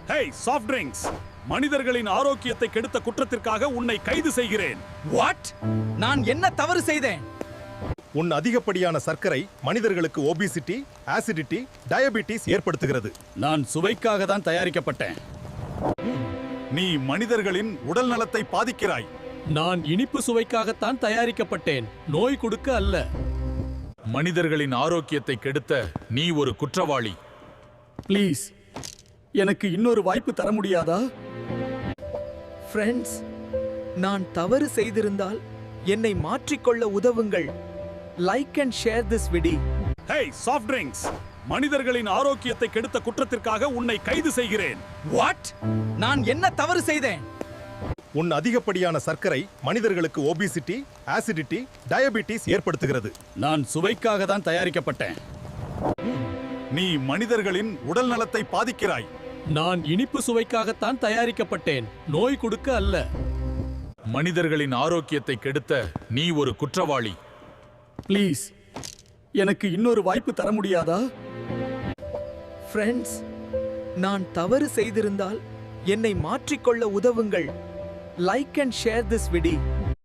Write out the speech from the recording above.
Hey soft drinks, மனிதர்களின் ஆரோக்கியத்தை கெடுத்த குற்றத்திற்காக உன்னை கைது செய்கிறேன். வாட்? நான் என்ன தவறு செய்தேன்? உன் அதிகப்படியான சர்க்கரை மனிதர்களுக்கு ஒபிசிட்டி, ஆசிடிட்டி, டயபிட்டிஸ் ஏற்படுத்துகிறது. நான் சுவைக்காக தான் தயாரிக்கப்பட்டேன். நீ மனிதர்களின் உடல் நலத்தை பாதிக்கிறாய். நான் இனிப்பு சுவைக்காகத்தான் தயாரிக்கப்பட்டேன், நோய் கொடுக்க அல்ல. மனிதர்களின் ஆரோக்கியத்தை கெடுத்த நீ ஒரு குற்றவாளி. ப்ளீஸ், எனக்கு இன்னொரு வாய்ப்பு தர முடியாதா? ஃப்ரெண்ட்ஸ், நான் தவறு செய்திருந்தால் என்னை மாற்றிக்கொள்ள உதவுங்கள். Like and share this video. Hey soft drinks, மனிதர்களின் ஆரோக்கியத்தை கெடுத்த குற்றத்திற்காக உன்னை கைது செய்கிறேன். வாட்? நான் என்ன தவறு செய்தேன்? உன் அதிகப்படியான சர்க்கரை மனிதர்களுக்கு ஒபிசிட்டி, ஆசிடிட்டி, டயபிட்டிஸ் ஏற்படுத்துகிறது. நான் சுவைக்காக தான் தயாரிக்கப்பட்டேன். நீ மனிதர்களின் உடல் நலத்தை பாதிக்கிறாய். நான் இனிப்பு சுவைக்காகத்தான் தயாரிக்கப்பட்டேன், நோய் கொடுக்க அல்ல. மனிதர்களின் ஆரோக்கியத்தை கெடுத்த நீ ஒரு குற்றவாளி. ப்ளீஸ், எனக்கு இன்னொரு வாய்ப்பு தர முடியாதா? ஃப்ரெண்ட்ஸ், நான் தவறு செய்திருந்தால் என்னை மாற்றிக்கொள்ள உதவுங்கள். Like and share this video.